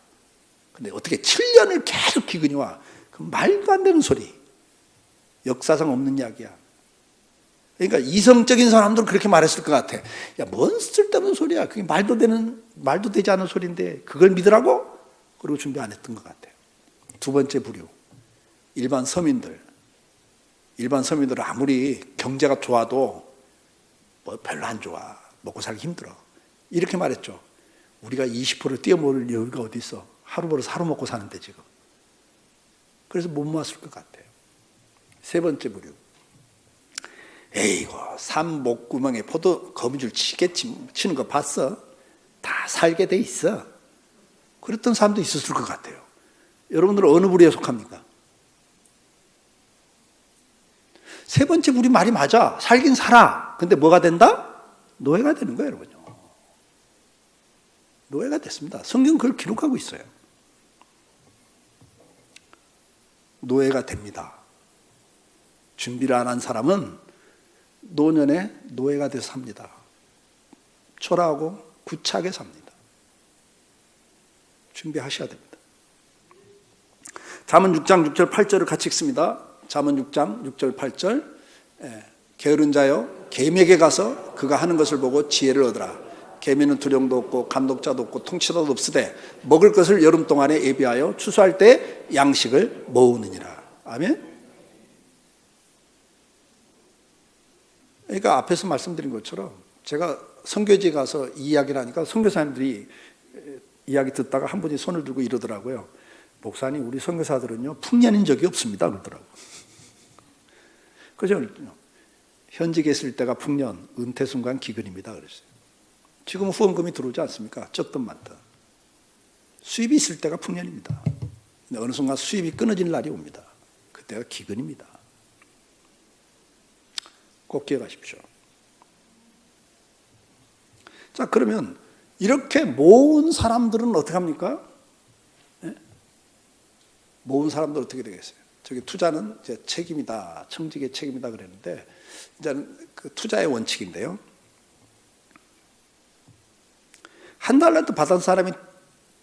근데 어떻게 7년을 계속 기근이 와? 그 말도 안 되는 소리. 역사상 없는 이야기야. 그러니까 이성적인 사람들은 그렇게 말했을 것 같아. 야, 뭔 쓸데없는 소리야. 그게 말도 되지 않은 소리인데 그걸 믿으라고? 그리고 준비 안 했던 것 같아요. 두 번째 부류. 일반 서민들은 아무리 경제가 좋아도 뭐 별로 안 좋아. 먹고 살기 힘들어. 이렇게 말했죠. 우리가 20% 뛰어먹을 여유가 어디 있어. 하루 벌어서 하루 먹고 사는데 지금. 그래서 못 모았을 것 같아요. 세 번째 부류. 에이고, 산 목구멍에 거미줄 치는 거 봤어? 다 살게 돼 있어. 그랬던 사람도 있었을 것 같아요. 여러분들은 어느 부류에 속합니까? 세 번째 우리 말이 맞아. 살긴 살아. 근데 뭐가 된다? 노예가 되는 거예요, 여러분요. 노예가 됐습니다. 성경은 그걸 기록하고 있어요. 노예가 됩니다. 준비를 안 한 사람은 노년에 노예가 돼서 삽니다. 초라하고 구차하게 삽니다. 준비하셔야 됩니다. 잠언 6장 6절 8절을 같이 읽습니다. 잠언 6장 6절 8절. 게으른 자여 계미에게 가서 그가 하는 것을 보고 지혜를 얻으라. 계미는 두령도 없고 감독자도 없고 통치자도 없으되 먹을 것을 여름 동안에 예비하여 추수할 때 양식을 모으느니라. 아멘. 그러니까 앞에서 말씀드린 것처럼 제가 선교지에 가서 이 이야기를 하니까 선교사님들이 이야기 듣다가 한 분이 손을 들고 이러더라고요. 목사님, 우리 선교사들은요 풍년인 적이 없습니다 그러더라고요. 그죠? 현직에 있을 때가 풍년, 은퇴 순간 기근입니다 그랬어요. 지금은 후원금이 들어오지 않습니까? 적든 많든. 수입이 있을 때가 풍년입니다. 근데 어느 순간 수입이 끊어질 날이 옵니다. 그때가 기근입니다. 꼭 기억하십시오. 자, 그러면 이렇게 모은 사람들은 어떻게 합니까? 네? 모은 사람들 어떻게 되겠어요? 저기 투자는 이제 책임이다, 청직의 책임이다 그랬는데 이제는 그 투자의 원칙인데요. 한 달란트 받은 사람이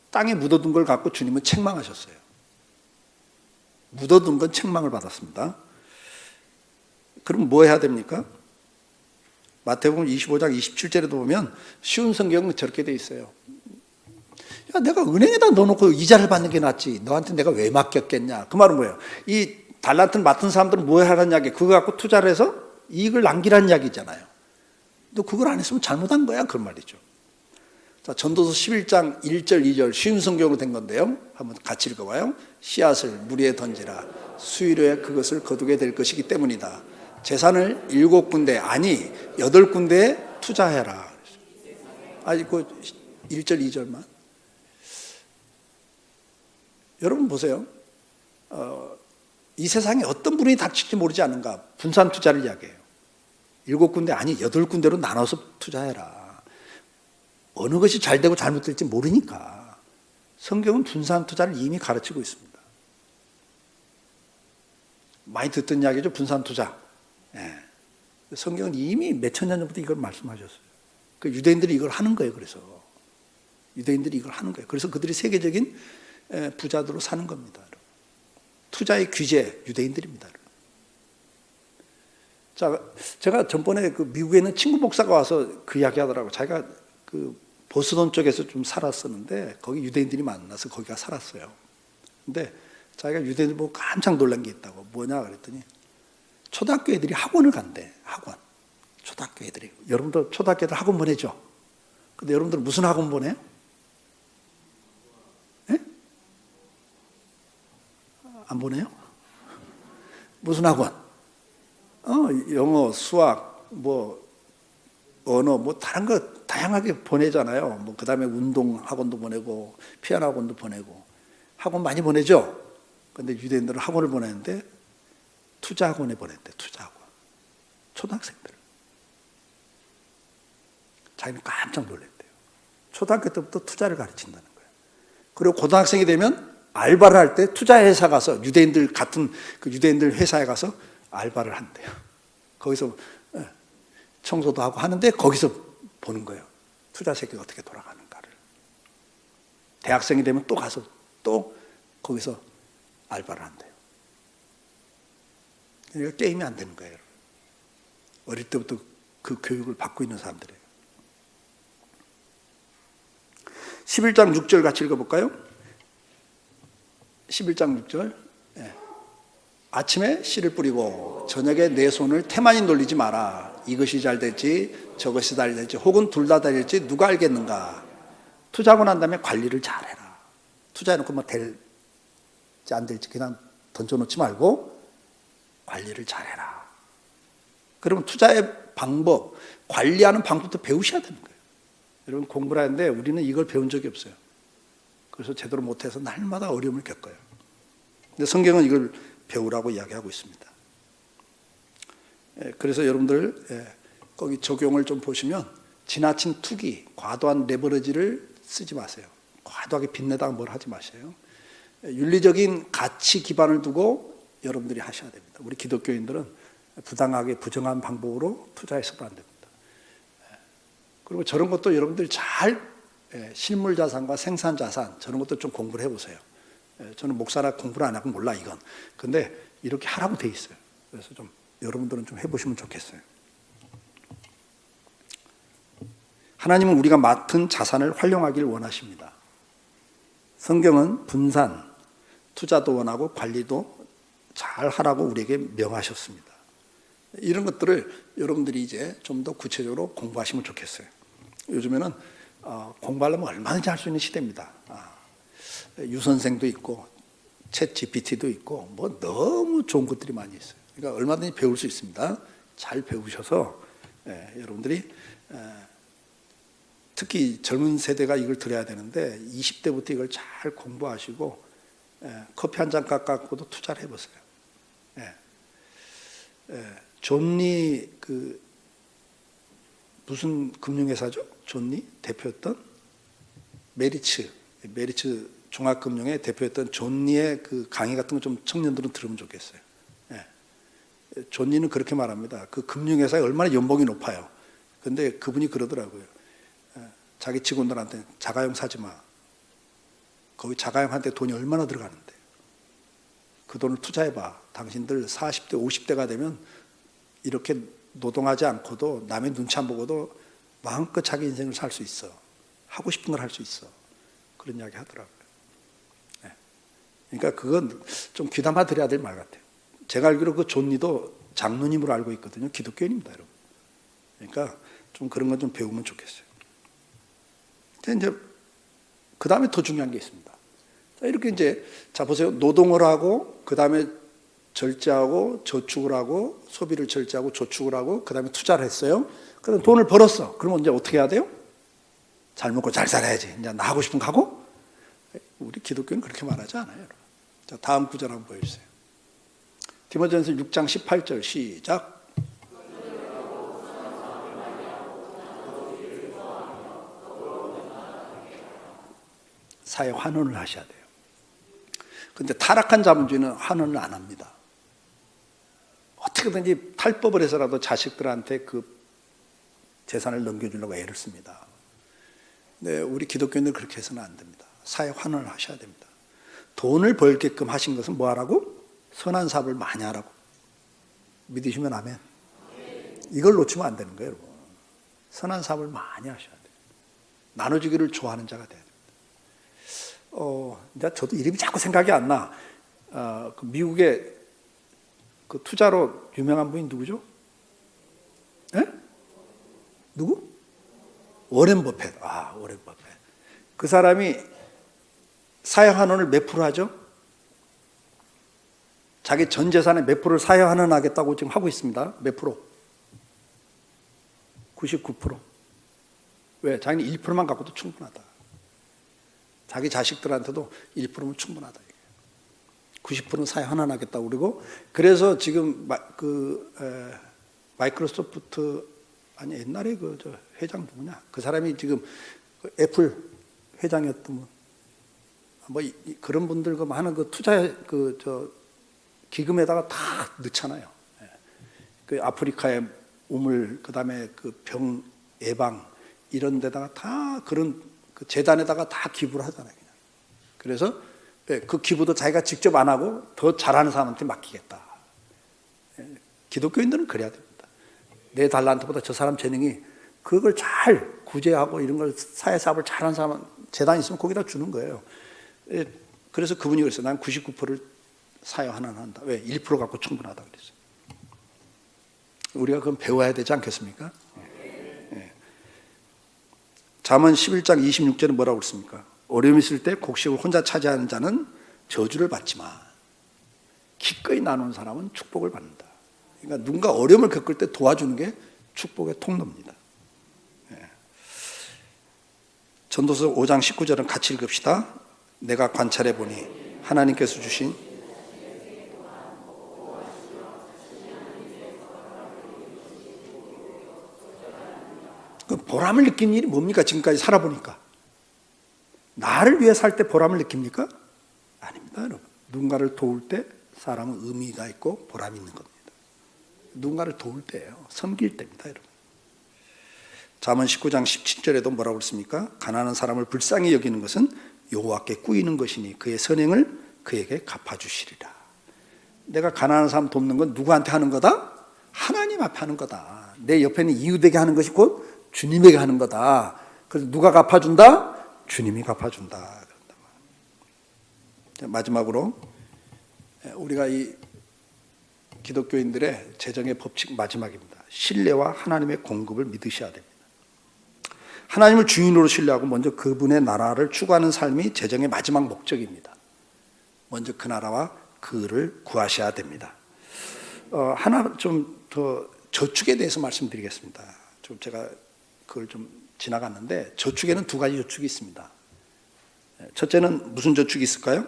땅에 묻어둔 걸 갖고 주님은 책망하셨어요. 묻어둔 건 책망을 받았습니다. 그럼 뭐 해야 됩니까? 마태복음 25장 27절에도 보면 쉬운 성경은 저렇게 돼 있어요. 야, 내가 은행에다 넣어놓고 이자를 받는 게 낫지. 너한테 내가 왜 맡겼겠냐. 그 말은 뭐예요? 이 달란트를 맡은 사람들은 뭐 하라는 이야기? 그거 갖고 투자를 해서 이익을 남기라는 이야기잖아요. 너 그걸 안 했으면 잘못한 거야. 그런 말이죠. 자, 전도서 11장 1절 2절 쉬운 성경으로 된 건데요. 한번 같이 읽어봐요. 씨앗을 물 위에 던지라. 수일후에 그것을 거두게 될 것이기 때문이다. 재산을 7군데 아니 8군데에 투자해라. 아니 그 1절 2절만. 여러분 보세요. 이 세상에 어떤 분이 닥칠지 모르지 않는가. 분산 투자를 이야기해요. 7군데 아니 8군데로 나눠서 투자해라. 어느 것이 잘 되고 잘못될지 모르니까 성경은 분산 투자를 이미 가르치고 있습니다. 많이 듣던 이야기죠. 분산 투자. 예. 성경은 이미 몇천 년 전부터 이걸 말씀하셨어요. 그 유대인들이 이걸 하는 거예요. 그래서 유대인들이 이걸 하는 거예요. 그래서 그들이 세계적인 부자들로 사는 겁니다. 투자의 귀재 유대인들입니다. 자, 제가 전번에 그 미국에 있는 친구 목사가 와서 그 이야기 하더라고요. 자기가 그 보스턴 쪽에서 좀 살았었는데 거기 유대인들이 많아서 거기가 살았어요. 근데 자기가 유대인들 보고 깜짝 놀란 게 있다고. 뭐냐 그랬더니 초등학교 애들이 학원을 간대. 학원. 초등학교 애들이. 여러분들 초등학교 애들 학원 보내죠? 근데 여러분들 무슨 학원 보내요? 예? 안 보내요? 무슨 학원? 영어, 수학, 뭐 언어, 뭐 다른 거 다양하게 보내잖아요. 뭐 그다음에 운동 학원도 보내고 피아노 학원도 보내고 학원 많이 보내죠. 근데 유대인들은 학원을 보내는데 투자 학원에 보냈대. 투자 학원. 초등학생들. 자기는 깜짝 놀랐대요. 초등학교 때부터 투자를 가르친다는 거예요. 그리고 고등학생이 되면 알바를 할 때 투자 회사 가서 유대인들 같은 그 유대인들 회사에 가서 알바를 한대요. 거기서 청소도 하고 하는데 거기서 보는 거예요. 투자 세계가 어떻게 돌아가는가를. 대학생이 되면 또 가서 또 거기서 알바를 한대요. 그러니까 게임이 안 되는 거예요. 어릴 때부터 그 교육을 받고 있는 사람들이에요. 11장 6절 같이 읽어볼까요? 11장 6절. 아침에 씨를 뿌리고 저녁에 내 손을 태만히 놀리지 마라. 이것이 잘 될지 저것이 잘 될지 혹은 둘 다 될지 누가 알겠는가. 투자하고 난 다음에 관리를 잘해라. 투자해놓고 뭐 될지 안 될지 그냥 던져놓지 말고 관리를 잘해라. 그러면 투자의 방법, 관리하는 방법도 배우셔야 되는 거예요. 여러분 공부를 하는데 우리는 이걸 배운 적이 없어요. 그래서 제대로 못해서 날마다 어려움을 겪어요. 근데 성경은 이걸 배우라고 이야기하고 있습니다. 그래서 여러분들 거기 적용을 좀 보시면 지나친 투기, 과도한 레버리지를 쓰지 마세요. 과도하게 빚내다가 뭘 하지 마세요. 윤리적인 가치 기반을 두고 여러분들이 하셔야 됩니다. 우리 기독교인들은 부당하게 부정한 방법으로 투자해서도 안 됩니다. 그리고 저런 것도 여러분들이 잘 실물 자산과 생산 자산 저런 것도 좀 공부를 해보세요. 저는 목사라 공부를 안 하고 몰라 이건. 근데 이렇게 하라고 돼 있어요. 그래서 좀 여러분들은 좀 해보시면 좋겠어요. 하나님은 우리가 맡은 자산을 활용하길 원하십니다. 성경은 분산, 투자도 원하고 관리도 잘 하라고 우리에게 명하셨습니다. 이런 것들을 여러분들이 이제 좀 더 구체적으로 공부하시면 좋겠어요. 요즘에는 공부하려면 얼마든지 할 수 있는 시대입니다. 유선생도 있고 챗 GPT도 있고 뭐 너무 좋은 것들이 많이 있어요. 그러니까 얼마든지 배울 수 있습니다. 잘 배우셔서 여러분들이 특히 젊은 세대가 이걸 들어야 되는데 20대부터 이걸 잘 공부하시고 커피 한 잔 깎아도 투자를 해보세요. 존리 그 무슨 금융회사죠? 존리 대표였던 메리츠 종합금융의 대표였던 존리의 그 강의 같은 거 좀 청년들은 들으면 좋겠어요. 존리는 그렇게 말합니다. 그 금융회사에 얼마나 연봉이 높아요. 근데 그분이 그러더라고요. 자기 직원들한테 자가용 사지 마. 거기 자가용한테 돈이 얼마나 들어가는데. 그 돈을 투자해봐. 당신들 40대, 50대가 되면 이렇게 노동하지 않고도 남의 눈치 안 보고도 마음껏 자기 인생을 살 수 있어. 하고 싶은 걸 할 수 있어. 그런 이야기 하더라고요. 그러니까 그건 좀 귀담아 드려야 될 말 같아요. 제가 알기로 그 존리도 장로님으로 알고 있거든요. 기독교인입니다, 여러분. 그러니까 좀 그런 건 좀 배우면 좋겠어요. 이제 그 다음에 더 중요한 게 있습니다. 자, 이렇게 이제 자 보세요. 노동을 하고 그 다음에 절제하고 저축을 하고 소비를 절제하고 저축을 하고 그 다음에 투자를 했어요. 그럼 돈을 벌었어. 그러면 이제 어떻게 해야 돼요? 잘 먹고 잘 살아야지. 이제 나 하고 싶은 거 하고. 우리 기독교는 그렇게 말하지 않아요, 여러분. 자, 다음 구절 한번 보여주세요. 디모데전서 6장 18절 시작. 사회 환원을 하셔야 돼요. 그런데 타락한 자본주의는 환원을 안 합니다. 어떻게든지 탈법을 해서라도 자식들한테 그 재산을 넘겨주려고 애를 씁니다. 근데 우리 기독교인들 그렇게 해서는 안 됩니다. 사회 환원을 하셔야 됩니다. 돈을 벌게끔 하신 것은 뭐 하라고? 선한 사업을 많이 하라고. 믿으시면 아멘. 이걸 놓치면 안 되는 거예요, 여러분. 선한 사업을 많이 하셔야 돼요. 나눠주기를 좋아하는 자가 돼야 됩니다. 이제 저도 이름이 자꾸 생각이 안 나. 그 미국의 그 투자로 유명한 분이 누구죠? 누구? 워렌 버핏. 워렌 버핏. 그 사람이 사회환원을 몇 프로 하죠? 자기 전 재산의 몇 프로를 사회환원하겠다고 지금 하고 있습니다. 몇 프로? 99%. 왜? 자기는 1%만 갖고도 충분하다. 자기 자식들한테도 1%면 충분하다. 90%는 사회환원하겠다고 그러고, 그래서 지금 마이크로소프트 아니 옛날에 저 회장 누구냐? 그 사람이 지금 애플 회장이었던 뭐 그런 분들 그 많은 그 투자 저 기금에다가 다 넣잖아요. 그 아프리카의 우물, 그다음에 그 병 예방 이런 데다가 다 그런 그 재단에다가 다 기부를 하잖아요. 그냥. 그래서 그 기부도 자기가 직접 안 하고 더 잘하는 사람한테 맡기겠다. 기독교인들은 그래야 됩니다. 내 달란트보다 저 사람 재능이 그걸 잘 구제하고 이런 걸 사회사업을 잘하는 사람 재단 있으면 거기다 주는 거예요. 그래서 그분이 그랬어요. 난 99%를 사회환원한다. 왜? 1% 갖고 충분하다 그랬어요. 우리가 그건 배워야 되지 않겠습니까? 잠언 11장 26절은 뭐라고 그랬습니까? 어려움이 있을 때 곡식을 혼자 차지하는 자는 저주를 받지만 기꺼이 나누는 사람은 축복을 받는다. 그러니까 누군가 어려움을 겪을 때 도와주는 게 축복의 통로입니다. 전도서 5장 19절은 같이 읽읍시다. 내가 관찰해 보니 하나님께서 주신 그 보람을 느낀 일이 뭡니까? 지금까지 살아보니까. 나를 위해 살 때 보람을 느낍니까? 아닙니다, 여러분. 누군가를 도울 때 사람은 의미가 있고 보람이 있는 겁니다. 누군가를 도울 때예요. 섬길 때입니다, 여러분. 잠언 19장 17절에도 뭐라고 그랬습니까? 가난한 사람을 불쌍히 여기는 것은 여호와께 꾸이는 것이니 그의 선행을 그에게 갚아주시리라. 내가 가난한 사람 돕는 건 누구한테 하는 거다? 하나님 앞에 하는 거다. 내 옆에 있는 이웃에게 하는 것이 곧 주님에게 하는 거다. 그래서 누가 갚아준다? 주님이 갚아준다. 마지막으로 우리가 이 기독교인들의 재정의 법칙 마지막입니다. 신뢰와 하나님의 공급을 믿으셔야 됩니다. 하나님을 주인으로 신뢰하고 먼저 그분의 나라를 추구하는 삶이 재정의 마지막 목적입니다. 먼저 그 나라와 그를 구하셔야 됩니다. 하나 좀 더 저축에 대해서 말씀드리겠습니다. 좀 제가 그걸 좀 지나갔는데 저축에는 두 가지 저축이 있습니다. 첫째는 무슨 저축이 있을까요?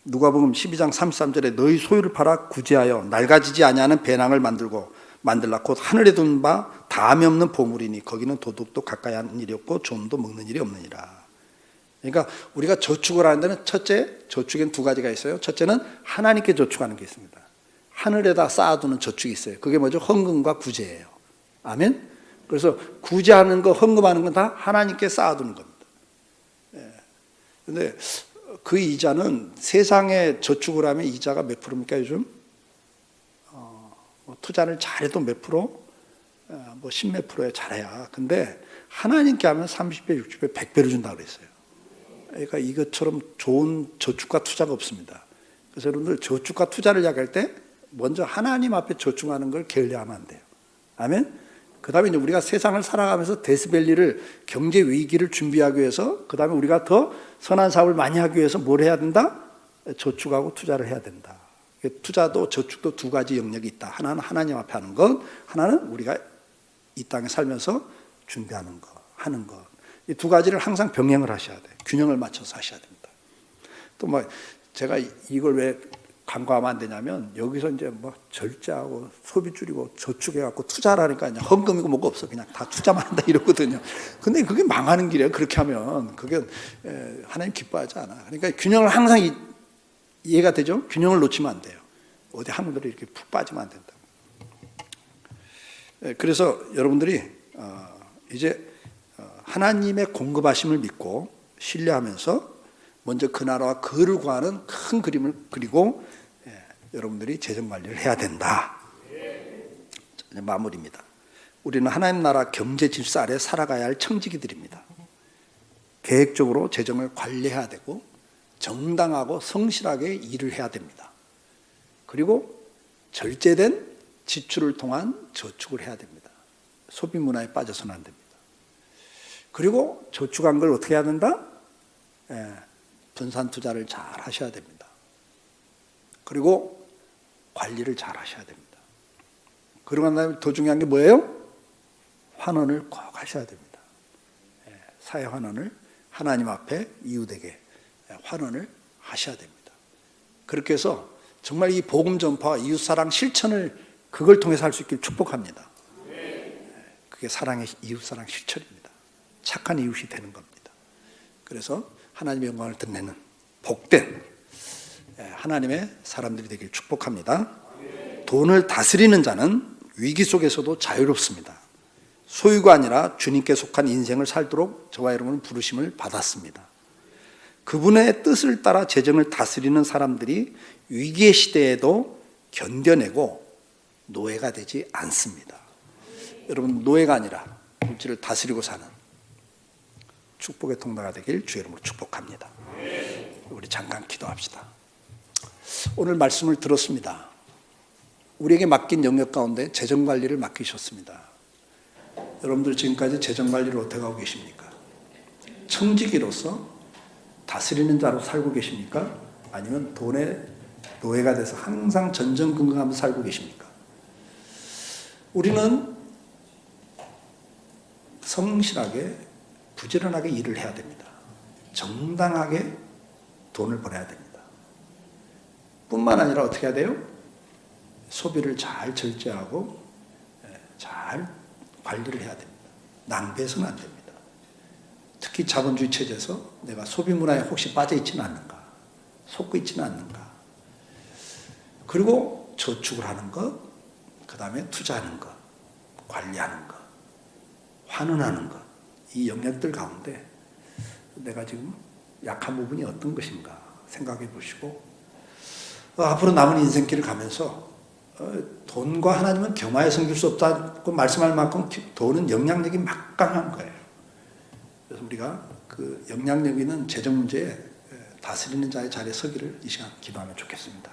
누가복음 12장 33절에 너희 소유를 팔아 구제하여 낡아지지 아니하는 배낭을 만들라 곧 하늘에 둔 바 다함이 없는 보물이니 거기는 도둑도 가까이 하는 일이 없고 좀도 먹는 일이 없느니라. 그러니까 우리가 저축을 하는 데는 첫째, 저축엔 두 가지가 있어요. 첫째는 하나님께 저축하는 게 있습니다. 하늘에다 쌓아두는 저축이 있어요. 그게 뭐죠? 헌금과 구제예요. 아멘? 그래서 구제하는 거, 헌금하는 건 다 하나님께 쌓아두는 겁니다. 그런데 그 이자는 세상에 저축을 하면 이자가 몇 프로입니까 요즘? 투자를 잘해도 몇 프로? 뭐 10몇 프로에 잘해야. 근데 하나님께 하면 30배, 60배, 100배를 준다고 그랬어요. 그러니까 이것처럼 좋은 저축과 투자가 없습니다. 그래서 여러분들 저축과 투자를 이야기할 때 먼저 하나님 앞에 저축하는 걸 게을리하면 안 돼요. 아멘? 그 다음에 이제 우리가 세상을 살아가면서 데스밸리를, 경제 위기를 준비하기 위해서, 그 다음에 우리가 더 선한 사업을 많이 하기 위해서 뭘 해야 된다? 저축하고 투자를 해야 된다. 투자도 저축도 두 가지 영역이 있다. 하나는 하나님 앞에 하는 것, 하나는 우리가 이 땅에 살면서 준비하는 것, 하는 것. 이 두 가지를 항상 병행을 하셔야 돼요. 균형을 맞춰서 하셔야 됩니다. 또 뭐 제가 이걸 왜 간과하면 안 되냐면 여기서 이제 뭐 절제하고 소비 줄이고 저축해갖고 투자를 하니까 그냥 헌금이고 뭐가 없어. 그냥 다 투자만 한다 이러거든요. 근데 그게 망하는 길이에요. 그렇게 하면 그게 하나님 기뻐하지 않아. 그러니까 균형을 항상 이해가 되죠? 균형을 놓치면 안 돼요. 어디 하늘들이 이렇게 푹 빠지면 안 된다. 그래서 여러분들이 이제 하나님의 공급하심을 믿고 신뢰하면서 먼저 그 나라와 그를 구하는 큰 그림을 그리고 여러분들이 재정 관리를 해야 된다. 마무리입니다. 우리는 하나님 나라 경제 질서 아래 살아가야 할 청지기들입니다. 계획적으로 재정을 관리해야 되고 정당하고 성실하게 일을 해야 됩니다. 그리고 절제된 지출을 통한 저축을 해야 됩니다. 소비 문화에 빠져서는 안 됩니다. 그리고 저축한 걸 어떻게 해야 된다? 분산 투자를 잘 하셔야 됩니다. 그리고 관리를 잘 하셔야 됩니다. 그러고 난 다음에 더 중요한 게 뭐예요? 환원을 꼭 하셔야 됩니다. 사회 환원을 하나님 앞에 이웃에게 환원을 하셔야 됩니다. 그렇게 해서 정말 이 복음 전파와 이웃사랑 실천을 그걸 통해서 할 수 있길 축복합니다. 그게 사랑의 이웃사랑 실천입니다. 착한 이웃이 되는 겁니다. 그래서 하나님의 영광을 드러내는 복된 하나님의 사람들이 되길 축복합니다. 돈을 다스리는 자는 위기 속에서도 자유롭습니다. 소유가 아니라 주님께 속한 인생을 살도록 저와 여러분은 부르심을 받았습니다. 그분의 뜻을 따라 재정을 다스리는 사람들이 위기의 시대에도 견뎌내고 노예가 되지 않습니다. 여러분 노예가 아니라 물질을 다스리고 사는 축복의 통로가 되길 주의 이름으로 축복합니다. 우리 잠깐 기도합시다. 오늘 말씀을 들었습니다. 우리에게 맡긴 영역 가운데 재정관리를 맡기셨습니다. 여러분들 지금까지 재정관리를 어떻게 하고 계십니까? 청지기로서 다스리는 자로 살고 계십니까? 아니면 돈의 노예가 돼서 항상 전전긍긍하면서 살고 계십니까? 우리는 성실하게 부지런하게 일을 해야 됩니다. 정당하게 돈을 벌어야 됩니다. 뿐만 아니라 어떻게 해야 돼요? 소비를 잘 절제하고 잘 관리를 해야 됩니다. 낭비해서는 안 됩니다. 특히 자본주의 체제에서 내가 소비 문화에 혹시 빠져 있지는 않는가, 속고 있지는 않는가. 그리고 저축을 하는 것, 그 다음에 투자하는 것, 관리하는 것, 환원하는 것, 이 영역들 가운데 내가 지금 약한 부분이 어떤 것인가 생각해 보시고 앞으로 남은 인생길을 가면서 돈과 하나님은 겸하여 섬길 수 없다고 말씀할 만큼 돈은 영향력이 막강한 거예요. 그래서 우리가 그 영향력 있는 재정 문제에 다스리는 자의 자리에 서기를 이 시간 기도하면 좋겠습니다.